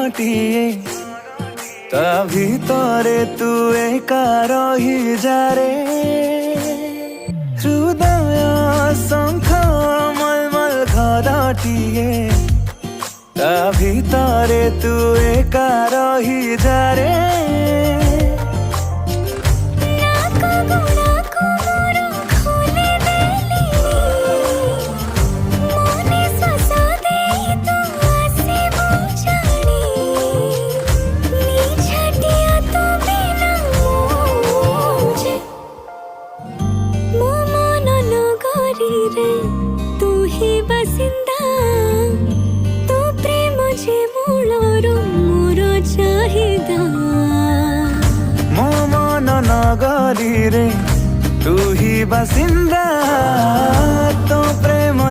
घरटिए ता भितरे तू एका रही जारे हृदय शंख मलमल घरटिए ता भितरे तू एका रही जारे तू ही बसिंदा तो प्रेम जे मूलर मोर चाहिदा मो मन नगरी रे तू ही बसिंदा तो प्रेम